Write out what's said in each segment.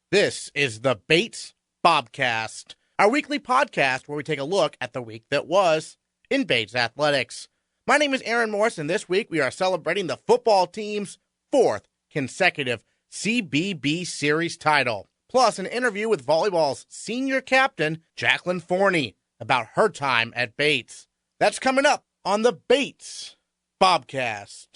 This is the Bates Bobcast, our weekly podcast where we take a look at the week that was in Bates athletics. My name is Aaron Morse, and this week we are celebrating the football team's fourth consecutive CBB series title, plus an interview with volleyball's senior captain, Jacqueline Forney, about her time at Bates. That's coming up on the Bates Bobcast.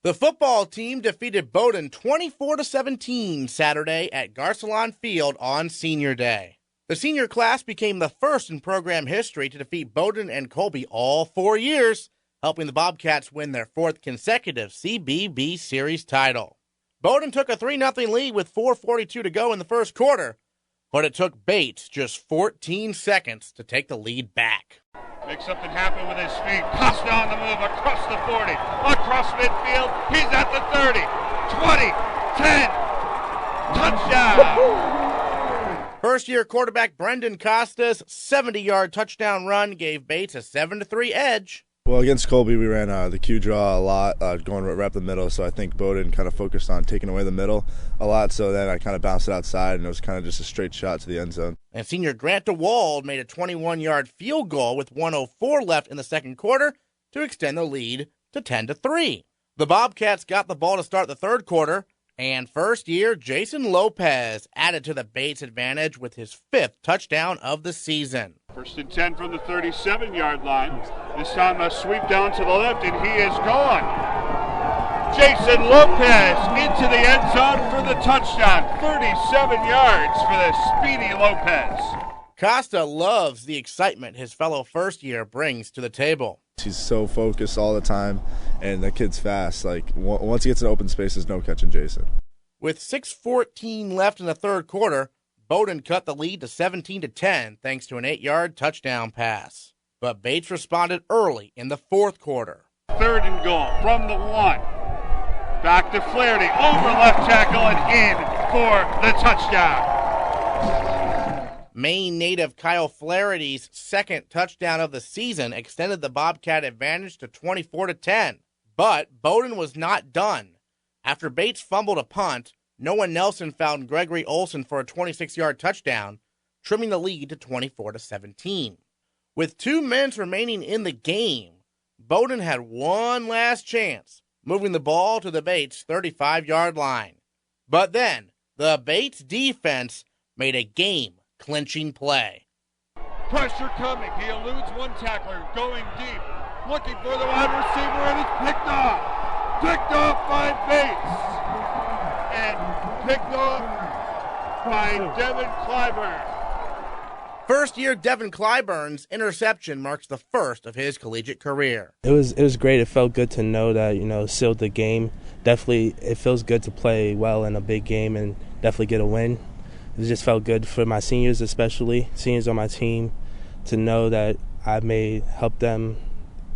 The football team defeated Bowdoin 24-17 Saturday at Garcelon Field on Senior Day. The senior class became the first in program history to defeat Bowdoin and Colby all 4 years, helping the Bobcats win their fourth consecutive CBB series title. Bowdoin took a 3-0 lead with 4:42 to go in the first quarter, but it took Bates just 14 seconds to take the lead back. Makes something happen with his feet. Costa on the move across the 40, across midfield. He's at the 30, 20, 10. Touchdown! First-year quarterback Brendan Costa's 70-yard touchdown run gave Bates a 7-3 edge. Well, against Colby, we ran the Q draw a lot, going right up the middle, so I think Bowdoin kind of focused on taking away the middle a lot, so then I kind of bounced it outside, and it was kind of just a straight shot to the end zone. And senior Grant DeWald made a 21-yard field goal with 1:04 left in the second quarter to extend the lead to 10-3. The Bobcats got the ball to start the third quarter, and first-year Jaason Lopez added to the Bates advantage with his fifth touchdown of the season. First and 10 from the 37-yard line. This time a sweep down to the left, and he is gone. Jaason Lopez into the end zone for the touchdown. 37 yards for the speedy Lopez. Costa loves the excitement his fellow first-year brings to the table. He's so focused all the time, and the kid's fast. Like, once he gets in open space, there's no catching Jaason. With 6:14 left in the third quarter, Bowdoin cut the lead to 17-10 thanks to an 8-yard touchdown pass. But Bates responded early in the fourth quarter. Third and goal from the 1. Back to Flaherty, over left tackle and in for the touchdown. Maine native Kyle Flaherty's second touchdown of the season extended the Bobcat advantage to 24-10. But Bowdoin was not done. After Bates fumbled a punt, Noah Nelson found Gregory Olson for a 26-yard touchdown, trimming the lead to 24-17. With 2 minutes remaining in the game, Bowdoin had one last chance, moving the ball to the Bates 35-yard line. But then, the Bates defense made a game-clinching play. Pressure coming. He eludes one tackler, going deep, looking for the wide receiver, and it's picked off. Picked off by Bates. And picked off by Devin Clyburn. First-year Devin Clyburn's interception marks the first of his collegiate career. It was great. It felt good to know that, sealed the game. Definitely, it feels good to play well in a big game and definitely get a win. It just felt good for my seniors, especially seniors on my team, to know that I may help them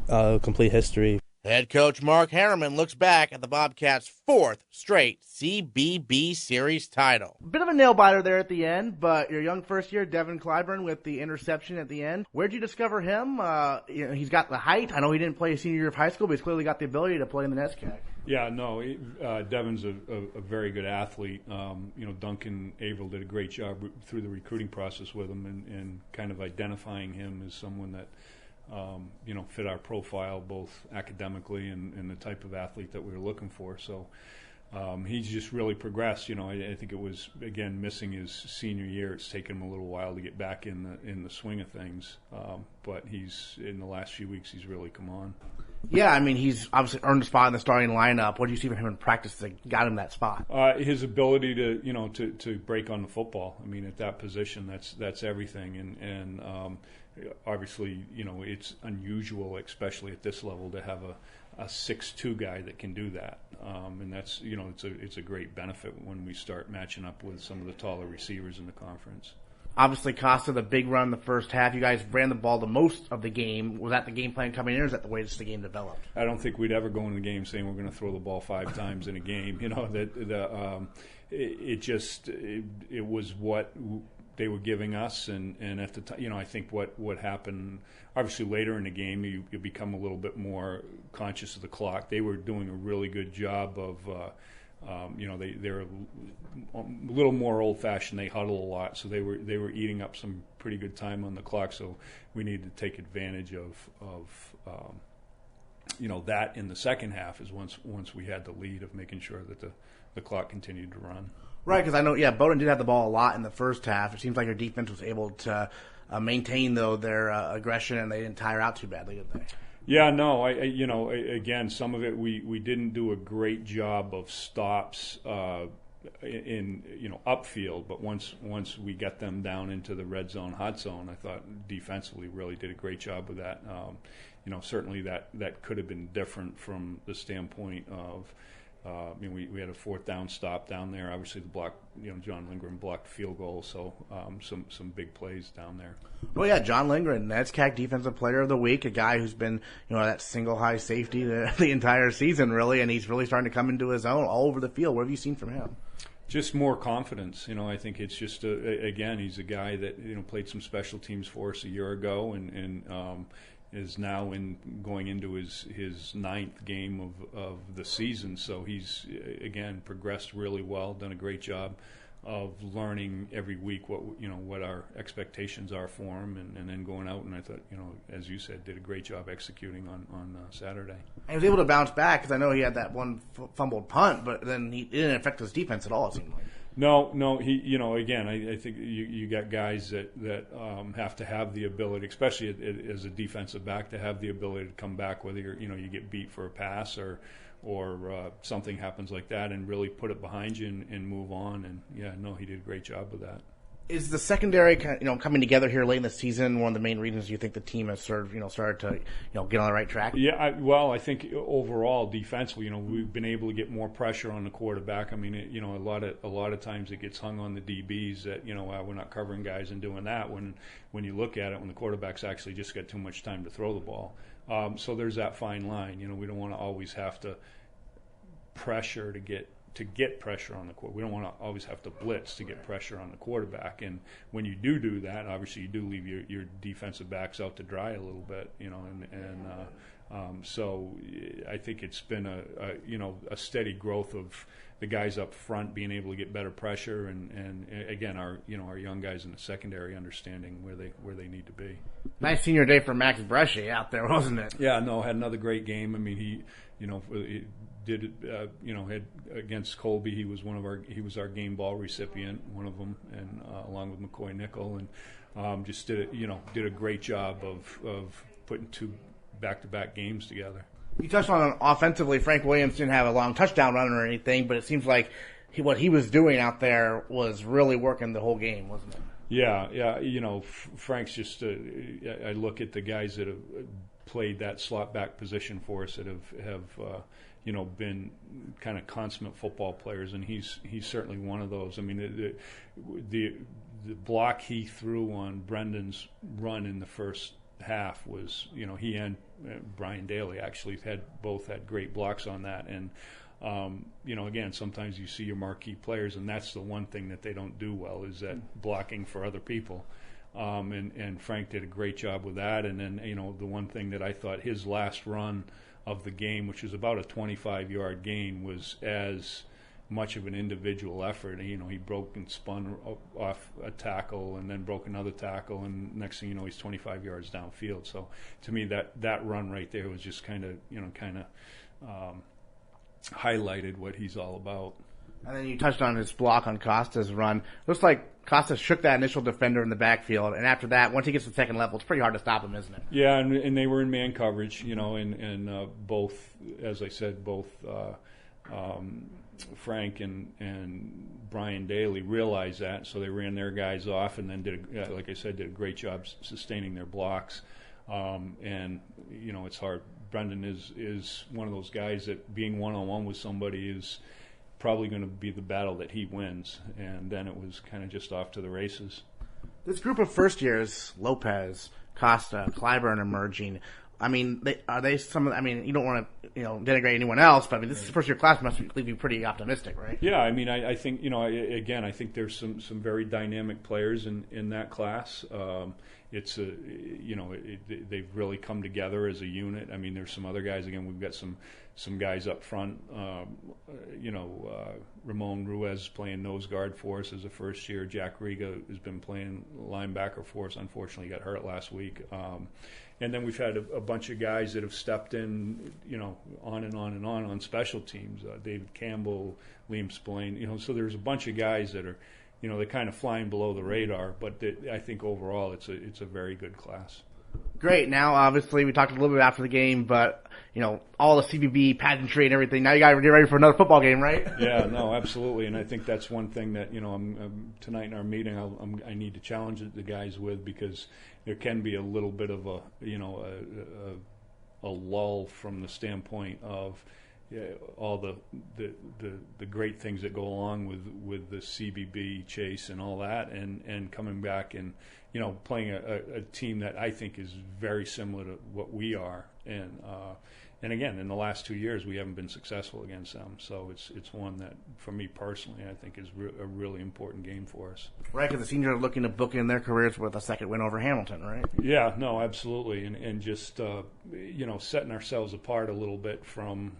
complete history. Head coach Mark Harriman looks back at the Bobcats' fourth straight CBB series title. Bit of a nail-biter there at the end, but your young first-year Devin Clyburn with the interception at the end. Where'd you discover him? He's got the height. I know he didn't play his senior year of high school, but he's clearly got the ability to play in the NESCAC. Yeah, no, Devin's a very good athlete. Duncan Averill did a great job through the recruiting process with him and kind of identifying him as someone that fit our profile both academically and the type of athlete that we were looking for. So he's just really progressed. I think it was, again, missing his senior year. It's taken him a little while to get back in the swing of things. But he's, in the last few weeks, he's really come on. Yeah, I mean, he's obviously earned a spot in the starting lineup. What do you see from him in practice that got him that spot? His ability to break on the football. I mean, at that position, that's everything. And obviously, it's unusual, especially at this level, to have a 6'2" guy that can do that. And that's, it's a great benefit when we start matching up with some of the taller receivers in the conference. Obviously, Costa, the big run in the first half. You guys ran the ball the most of the game. Was that the game plan coming in, or is that the way the game developed? I don't think we'd ever go into the game saying we're going to throw the ball 5 times in a game. You know, it was what they were giving us, and at the time, you know, I think what happened, obviously later in the game, you become a little bit more conscious of the clock. They were doing a really good job of, you know, they're a little more old-fashioned. They huddle a lot, so they were eating up some pretty good time on the clock. So we needed to take advantage of you know, that in the second half is once we had the lead of making sure that the clock continued to run. Right, because I know, Bowdoin did have the ball a lot in the first half. It seems like your defense was able to maintain, though, their aggression, and they didn't tire out too badly, did they? Yeah, no, you know, again, some of it we didn't do a great job of stops in, you know, upfield, but once we got them down into the red zone, hot zone, I thought defensively really did a great job with that. You know, certainly that could have been different from the standpoint of, you know, we had a 4th down stop down there. Obviously, the block, you know, John Lindgren blocked field goal, so some big plays down there. Well, yeah, John Lindgren, NESCAC Defensive Player of the Week, a guy who's been, you know, that single high safety the entire season, really, and he's really starting to come into his own all over the field. What have you seen from him? Just more confidence. You know, I think it's just, again, he's a guy that, you know, played some special teams for us a year ago and is now going into his 9th game of the season. So he's, again, progressed really well, done a great job of learning every week what our expectations are for him, and then going out, and I thought, you know, as you said, did a great job executing on Saturday. And he was able to bounce back, because I know he had that one fumbled punt, but then it didn't affect his defense at all, it seemed like. No, he, you know, again, I think you got guys that have to have the ability, especially as a defensive back, to have the ability to come back, whether you get beat for a pass or something happens like that, and really put it behind you and move on. And he did a great job with that. Is the secondary, coming together here late in the season one of the main reasons you think the team has started to, get on the right track? Yeah, I think overall defensively, we've been able to get more pressure on the quarterback. I mean, a lot of times it gets hung on the DBs that we're not covering guys and doing that. When you look at it, when the quarterback's actually just got too much time to throw the ball. So there's that fine line. We don't want to always have to pressure to get pressure on the quarterback. We don't want to always have to blitz to get pressure on the quarterback. And when you do that, obviously you do leave your defensive backs out to dry a little bit, so I think it's been a steady growth of the guys up front being able to get better pressure, and again our young guys in the secondary understanding where they need to be. Nice senior day for Max Brescia out there, wasn't it? Yeah, no, had another great game. I mean, he did had against Colby. He was our game ball recipient, one of them, and along with McCoy Nickel, and just did a great job of putting 2 back-to-back games together. You touched on offensively. Frank Williams didn't have a long touchdown run or anything, but it seems like what he was doing out there was really working the whole game, wasn't it? Yeah. Frank's just. I look at the guys that have played that slot back position for us that have been kind of consummate football players, and he's certainly one of those. I mean, the block he threw on Brendan's run in the first half was, he and Brian Daly actually both had great blocks on that, and again, sometimes you see your marquee players, and that's the one thing that they don't do well, is that blocking for other people. And Frank did a great job with that. And then, the one thing that I thought his last run of the game, which was about a 25-yard gain, was as much of an individual effort. He broke and spun off a tackle and then broke another tackle, and next thing you know, he's 25 yards downfield. So to me, that run right there was just kind of highlighted what he's all about. And then you touched on his block on Costa's run. Looks like Costa shook that initial defender in the backfield, and after that, once he gets to the second level, it's pretty hard to stop him, isn't it? Yeah, and they were in man coverage, and both, as I said, Frank and Brian Daly realized that, so they ran their guys off, and then did a great job sustaining their blocks. And it's hard. Brendan is one of those guys that being one-on-one with somebody is probably going to be the battle that he wins, and then it was kind of just off to the races. This group of first years, Lopez, Costa, Clyburn emerging. I mean, are they some of? I mean, you don't want to, denigrate anyone else, but I mean, this first year class must leave you pretty optimistic, right? Yeah, I mean, I think again, I think there's some very dynamic players in that class. It's they've really come together as a unit. I mean, there's some other guys. Again, we've got some guys up front. Ramon Ruiz playing nose guard for us as a first year. Jack Riga has been playing linebacker for us. Unfortunately, got hurt last week. And then we've had a bunch of guys that have stepped in, on and on and on special teams. David Campbell, Liam Spillane, so there's a bunch of guys that are, they're kind of flying below the radar. But I think overall it's a very good class. Great. Now, obviously, we talked a little bit after the game, but, all the CBB pageantry and everything, now you got to get ready for another football game, right? Yeah, no, absolutely. And I think that's one thing that, I'm tonight in our meeting, I need to challenge the guys with, because there can be a little bit of a lull from the standpoint of all the great things that go along with the CBB chase and all that, and coming back and playing a team that I think is very similar to what we are, and again, in the last 2 years we haven't been successful against them, so it's one that for me personally I think is a really important game for us. Right, because the seniors are looking to book in their careers with a second win over Hamilton, right? Yeah, no, absolutely, and just setting ourselves apart a little bit from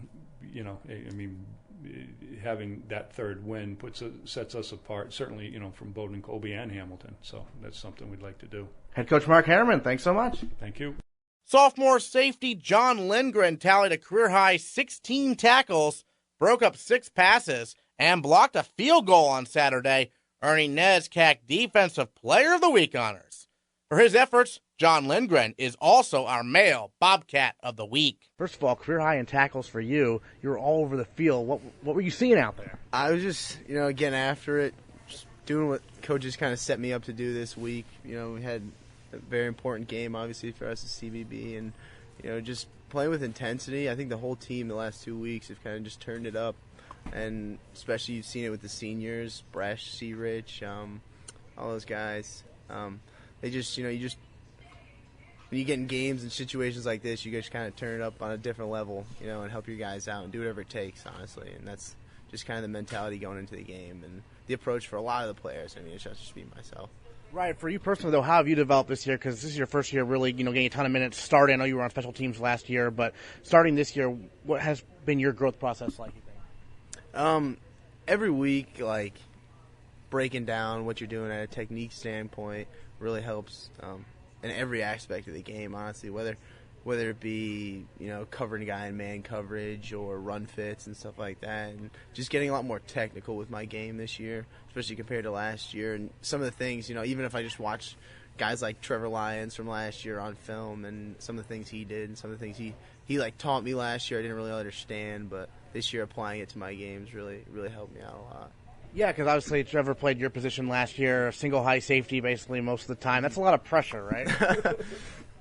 having that third win sets us apart, certainly, from Bowdoin, Colby, and Hamilton. So that's something we'd like to do. Head coach Mark Harriman, thanks so much. Thank you. Sophomore safety John Lindgren tallied a career-high 16 tackles, broke up 6 passes, and blocked a field goal on Saturday, earning NESCAC Defensive Player of the Week honors. For his efforts, John Lindgren is also our male Bobcat of the Week. First of all, career high in tackles for you. You were all over the field. What were you seeing out there? I was just, getting after it, just doing what coaches kind of set me up to do this week. We had a very important game, obviously, for us at CBB, and, just playing with intensity. I think the whole team the last 2 weeks have kind of just turned it up, and especially you've seen it with the seniors, Bresh, C-Rich, all those guys. They just, when you get in games and situations like this, you guys kind of turn it up on a different level, and help your guys out and do whatever it takes, honestly. And that's just kind of the mentality going into the game and the approach for a lot of the players. I mean, it's just me, myself. Right. For you personally, though, how have you developed this year? Because this is your first year really, getting a ton of minutes starting. I know you were on special teams last year, but starting this year, what has been your growth process like, you think? Every week, breaking down what you're doing at a technique standpoint really helps in every aspect of the game, honestly, whether it be, covering a guy in man coverage or run fits and stuff like that, and just getting a lot more technical with my game this year, especially compared to last year. And some of the things, even if I just watch guys like Trevor Lyons from last year on film and some of the things he did and some of the things he taught me last year, I didn't really understand, but this year applying it to my games really helped me out a lot. Yeah, because obviously Trevor played your position last year, single high safety basically most of the time. That's a lot of pressure, right?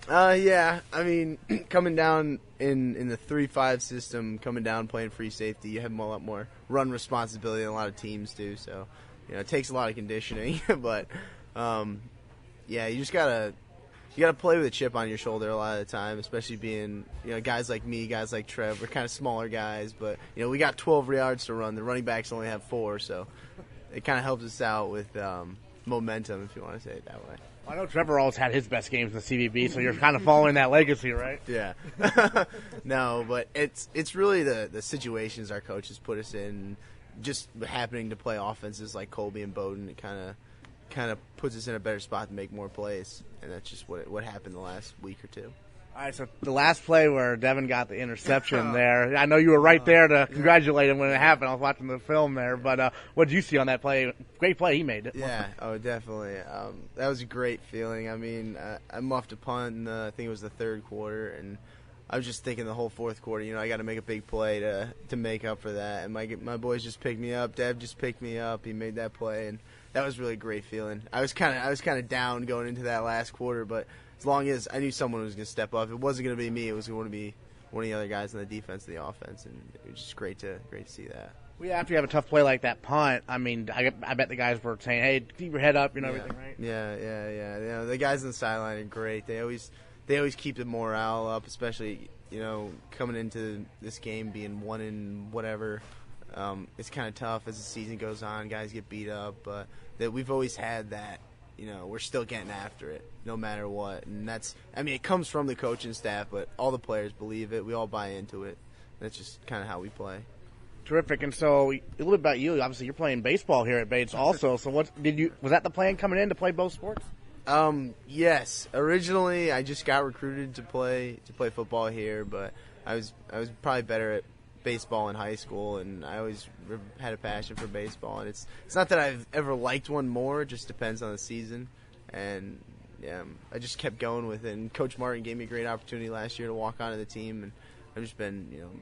Yeah. I mean, coming down in the 3-5 system, coming down playing free safety, you have a lot more run responsibility than a lot of teams do. So, it takes a lot of conditioning. But, yeah, you just gotta play with a chip on your shoulder a lot of the time, especially being, guys like me, guys like Trev. We're kind of smaller guys, but, we got 12 yards to run. The running backs only have 4, so it kind of helps us out with momentum, if you want to say it that way. I know Trevor always had his best games in the CBB, so you're kind of following that legacy, right? Yeah. No, but it's really the situations our coaches put us in, just happening to play offenses like Colby and Bowdoin. It kind of puts us in a better spot to make more plays, and that's just what happened the last week or two. All right, so the last play where Devin got the interception there, I know you were right there to congratulate him when it happened. I was watching the film there, but what did you see on that play? Great play he made. Yeah, definitely. That was a great feeling. I mean, I muffed a punt in I think it was the third quarter, and I was just thinking the whole fourth quarter, I got to make a big play to make up for that. And my boys just picked me up. Dev just picked me up. He made that play, and that was really a great feeling. I was kind of down going into that last quarter, but as long as I knew someone was going to step up, it wasn't going to be me. It was going to be one of the other guys on the defense and the offense, and it was just great to see that. Well, after you have a tough play like that punt, I mean, I bet the guys were saying, "Hey, keep your head up," everything, right? Yeah. The guys on the sideline are great. They always keep the morale up, especially coming into this game being 1-whatever. It's kind of tough as the season goes on. Guys get beat up, but that we've always had that. We're still getting after it, no matter what. And it comes from the coaching staff, but all the players believe it. We all buy into it. That's just kind of how we play. Terrific. And so, a little bit about you. Obviously, you're playing baseball here at Bates also. So, was that the plan coming in to play both sports? Yes. Originally, I just got recruited to play football here, but I was probably better at baseball in high school, and I always had a passion for baseball. And it's not that I've ever liked one more; it just depends on the season. And yeah, I just kept going with it. And Coach Martin gave me a great opportunity last year to walk onto the team, and I've just been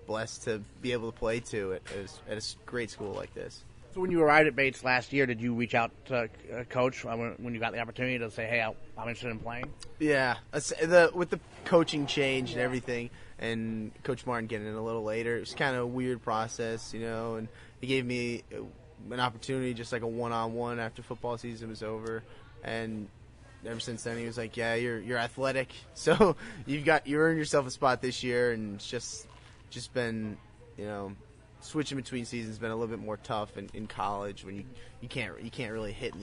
blessed to be able to play at a great school like this. So when you arrived at Bates last year, did you reach out to Coach when you got the opportunity to say, "Hey, I'm interested in playing"? Yeah, with the coaching change and everything, and Coach Martin getting in a little later, it was kind of a weird process, and he gave me an opportunity, just like a one-on-one after football season was over, and ever since then he was like, "Yeah, you're athletic, so you earned yourself a spot this year," and it's just been, switching between seasons has been a little bit more tough in college when you can't really hit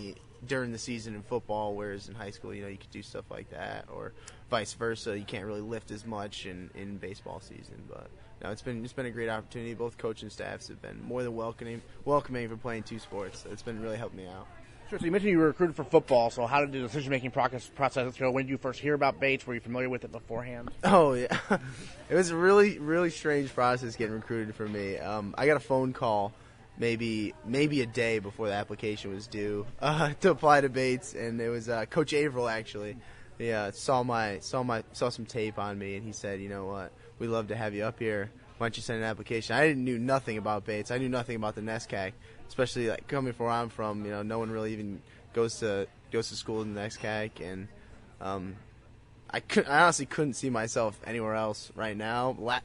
during the season in football, whereas in high school, you could do stuff like that, or vice versa. You can't really lift as much in baseball season. But no, it's been a great opportunity. Both coaching staffs have been more than welcoming for playing two sports. So it's been really helping me out. Sure. So you mentioned you were recruited for football. So how did the decision-making process go? When did you first hear about Bates? Were you familiar with it beforehand? Oh, yeah. It was a really, really strange process getting recruited for me. I got a phone call maybe a day before the application was due to apply to Bates, and it was Coach Averill, actually. He saw some tape on me, and he said, "You know what? We'd love to have you up here. Why don't you send an application?" I knew nothing about Bates. I knew nothing about the NESCAC, especially like coming from where I'm from. No one really even goes to school in the NESCAC, and I honestly couldn't see myself anywhere else right now.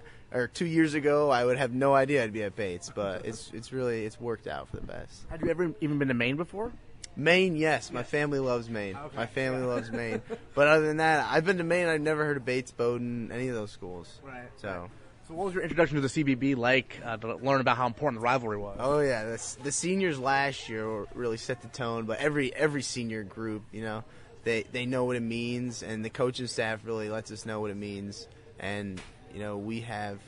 2 years ago, I would have no idea I'd be at Bates, but it's worked out for the best. Had you ever even been to Maine before? Maine, yes. My family loves Maine. Okay. My family loves Maine. But other than that, I've been to Maine. I've never heard of Bates, Bowdoin, any of those schools. Right. So what was your introduction to the CBB like to learn about how important the rivalry was? Oh, yeah. The seniors last year really set the tone, but every senior group, they know what it means, and the coaching staff really lets us know what it means. And, we have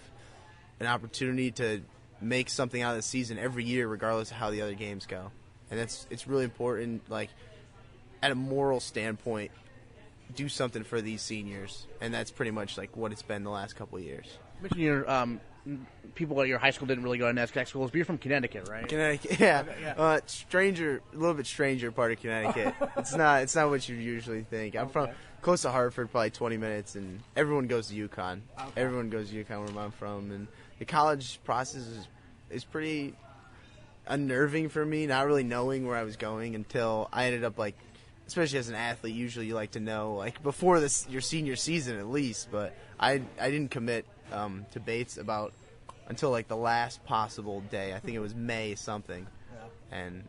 an opportunity to make something out of the season every year regardless of how the other games go. And it's really important, like, at a moral standpoint, do something for these seniors. And that's pretty much, like, what it's been the last couple of years. You mentioned your people at your high school didn't really go to NESCAC schools, but you're from Connecticut, right? Connecticut, yeah. A little bit stranger part of Connecticut. It's not what you usually think. I'm from close to Hartford, probably 20 minutes, and everyone goes to UConn. Okay. Everyone goes to UConn where I'm from, and the college process is pretty unnerving for me, not really knowing where I was going until I ended up, like, especially as an athlete, usually you like to know, like, before your senior season at least, but I didn't commit to Bates until like the last possible day. I think it was May something, and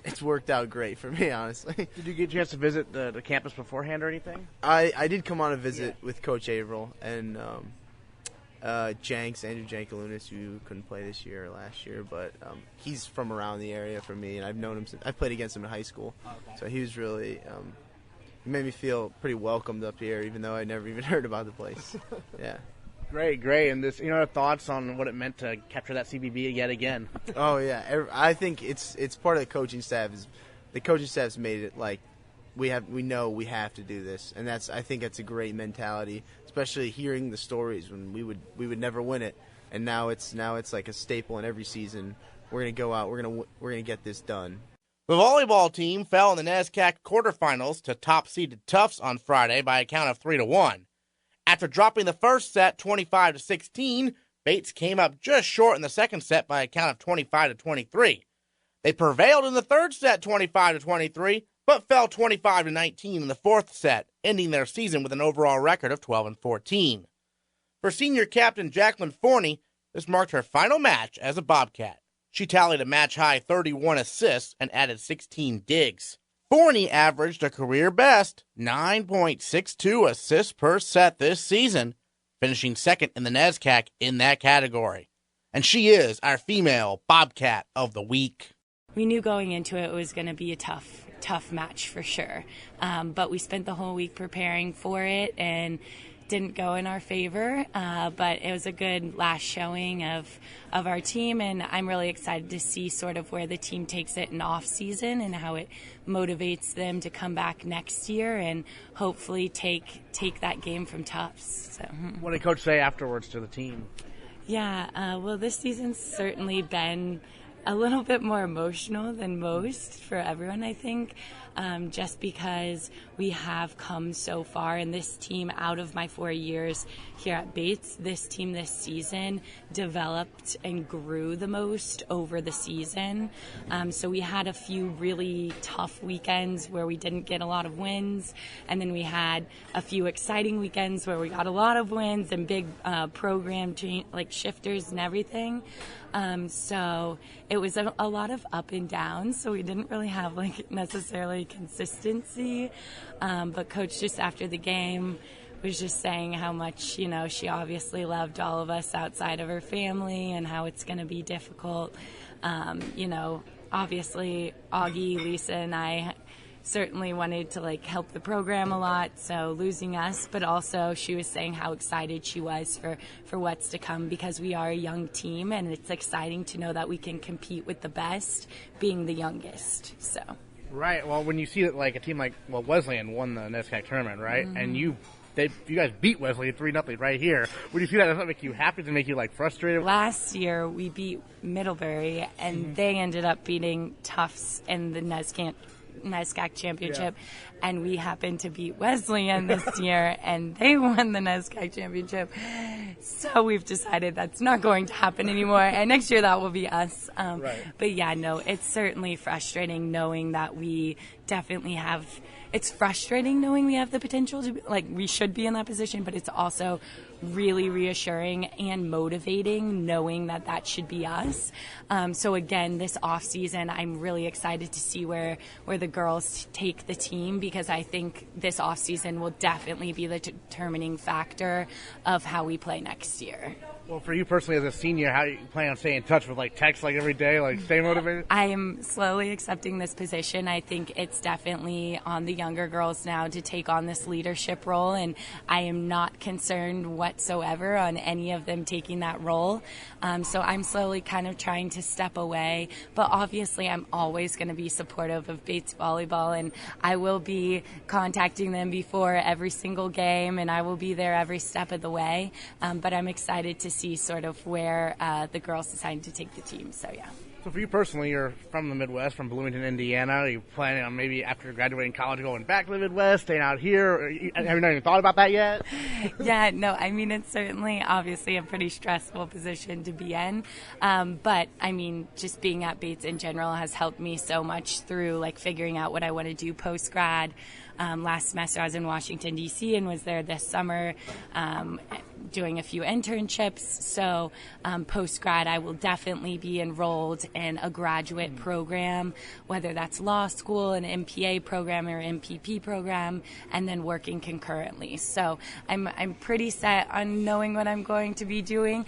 it's worked out great for me, honestly. Did you get a chance to visit the campus beforehand or anything? I did come on a visit with Coach Averill and Andrew Jacqueline, who couldn't play this year or last year, but he's from around the area for me, and I've known him since I played against him in high school. So he was really he made me feel pretty welcomed up here, even though I never even heard about the place. Yeah. Great. And this, thoughts on what it meant to capture that CBB yet again? Oh yeah, I think it's part of the coaching staff. The coaching staff's made it like we know we have to do this, and I think that's a great mentality, especially hearing the stories when we would never win it, and now it's like a staple in every season. We're gonna go out, we're gonna get this done. The volleyball team fell in the NESCAC quarterfinals to top-seeded Tufts on Friday by a count of 3-1. After dropping the first set 25-16, Bates came up just short in the second set by a count of 25-23. They prevailed in the third set 25-23, but fell 25-19 in the fourth set, ending their season with an overall record of 12-14. For senior captain Jacqueline Forney, This marked her final match as a Bobcat. She tallied a match-high 31 assists and added 16 digs. Forney averaged a career-best 9.62 assists per set this season, finishing second in the NESCAC in that category. And she is our female Bobcat of the week. We knew going into it was going to be a tough match for sure. But we spent the whole week preparing for it and didn't go in our favor. But it was a good last showing of our team, and I'm really excited to see sort of where the team takes it in off season and how it motivates them to come back next year and hopefully take that game from Tufts. So. What did Coach say afterwards to the team? Yeah, well, this season's certainly been a little bit more emotional than most for everyone, I think, just because we have come so far. And this team, out of my 4 years here at Bates, this team this season developed and grew the most over the season. So we had a few really tough weekends where we didn't get a lot of wins. And then we had a few exciting weekends where we got a lot of wins and big program shifters and everything. So it was a lot of up and down, so we didn't really have necessarily consistency. But Coach just after the game was just saying how much, she obviously loved all of us outside of her family and how it's going to be difficult. Obviously Augie, Lisa, and I certainly wanted to help the program a lot, so losing us, but also she was saying how excited she was for what's to come because we are a young team and it's exciting to know that we can compete with the best being the youngest. So right. Well, when you see that a team Wesleyan won the NESCAC tournament, right? Mm-hmm. And you guys beat Wesleyan 3-0 right here. When you see that, does that make you happy? Does it make you frustrated? Last year we beat Middlebury and they ended up beating Tufts in the NESCAC championship, and we happened to beat Wesleyan this year and they won the NESCAC championship, so we've decided that's not going to happen anymore, and next year that will be us. Right. But yeah, no, it's certainly frustrating knowing that we definitely have, it's frustrating knowing we have the potential to we should be in that position, but it's also really reassuring and motivating knowing that should be us. So again, this off season, I'm really excited to see where the girls take the team, because I think this off season will definitely be the determining factor of how we play next year. Well, for you personally as a senior, how do you plan on staying in touch with texts every day, stay motivated? I am slowly accepting this position. I think it's definitely on the younger girls now to take on this leadership role, and I am not concerned whatsoever on any of them taking that role. So I'm slowly kind of trying to step away, but obviously I'm always going to be supportive of Bates Volleyball, and I will be contacting them before every single game, and I will be there every step of the way. But I'm excited to see sort of where the girls decided to take the team. So yeah. So for you personally, you're from the Midwest, from Bloomington, Indiana. Are you planning on maybe after graduating college going back to the Midwest, staying out here? Have you not even thought about that yet? Yeah, no, I mean, it's certainly obviously a pretty stressful position to be in. But I mean, just being at Bates in general has helped me so much through figuring out what I want to do post-grad. Last semester I was in Washington, D.C. and was there this summer doing a few internships. So post-grad I will definitely be enrolled in a graduate program, whether that's law school, an MPA program or MPP program, and then working concurrently. So I'm pretty set on knowing what I'm going to be doing,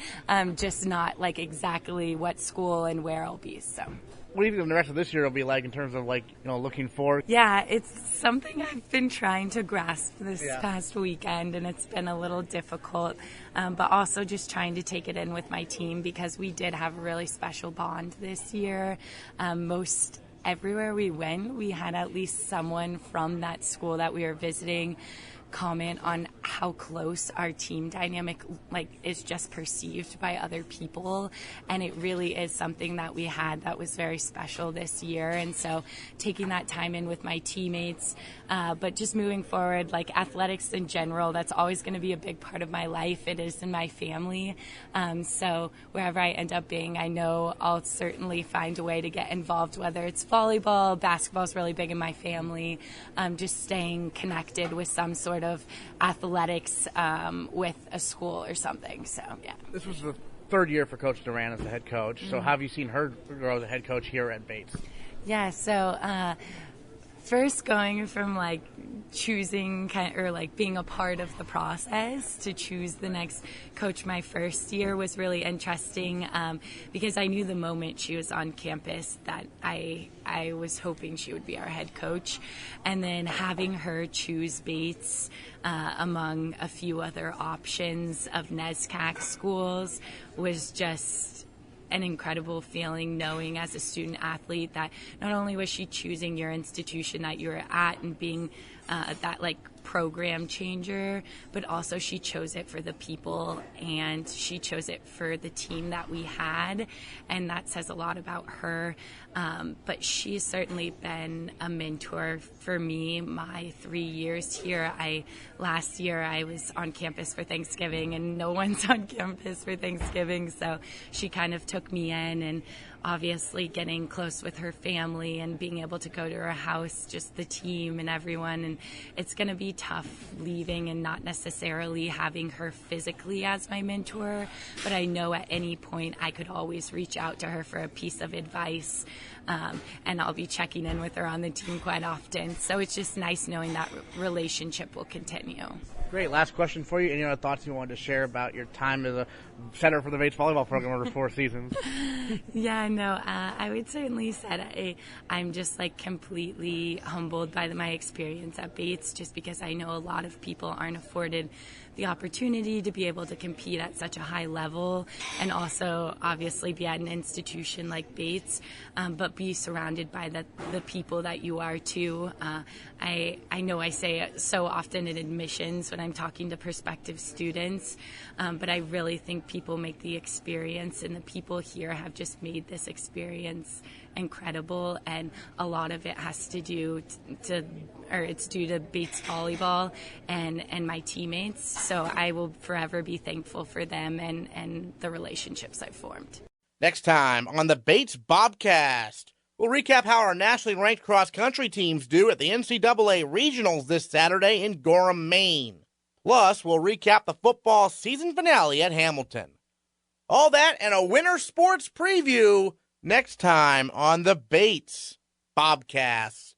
just not exactly what school and where I'll be. So. What do you think the rest of this year will be like in terms of looking forward? Yeah, it's something I've been trying to grasp this past weekend, and it's been a little difficult, but also just trying to take it in with my team because we did have a really special bond this year. Most everywhere we went, we had at least someone from that school that we were visiting comment on how close our team dynamic is just perceived by other people, and it really is something that we had that was very special this year. And so taking that time in with my teammates, but just moving forward, athletics in general, that's always going to be a big part of my life. It is in my family, so wherever I end up being, I know I'll certainly find a way to get involved, whether it's volleyball, basketball is really big in my family, just staying connected with some sort of athletics with a school or something. So yeah. This was the third year for Coach Duran as the head coach. So how have you seen her grow as a head coach here at Bates? Yeah, so first going from like choosing or like being a part of the process to choose the next coach my first year was really interesting because I knew the moment she was on campus that I was hoping she would be our head coach, and then having her choose Bates among a few other options of NESCAC schools was just an incredible feeling, knowing as a student athlete that not only was she choosing your institution that you were at and being that like program changer, but also she chose it for the people and she chose it for the team that we had, and that says a lot about her. But she's certainly been a mentor for me my 3 years here. Last year I was on campus for Thanksgiving and no one's on campus for Thanksgiving, so she kind of took me in, and obviously getting close with her family and being able to go to her house, just the team and everyone. And it's going to be tough leaving and not necessarily having her physically as my mentor, but I know at any point I could always reach out to her for a piece of advice, and I'll be checking in with her on the team quite often. So it's just nice knowing that relationship will continue. Great. Last question for you. Any other thoughts you wanted to share about your time as a center for the Bates volleyball program over 4 seasons? Yeah, no, I would certainly say I'm just like completely humbled by my experience at Bates, just because I know a lot of people aren't afforded the opportunity to be able to compete at such a high level, and also obviously be at an institution like Bates, but be surrounded by the people that you are too. I know I say it so often in admissions when I'm talking to prospective students, but I really think people make the experience, and the people here have just made this experience incredible, and a lot of it has to do it's due to Bates volleyball and my teammates. So I will forever be thankful for them and the relationships I've formed. Next time on the Bates Bobcast, we'll recap how our nationally ranked cross-country teams do at the NCAA Regionals this Saturday in Gorham, Maine. Plus, we'll recap the football season finale at Hamilton. All that and a winter sports preview next time on the Bates Bobcast.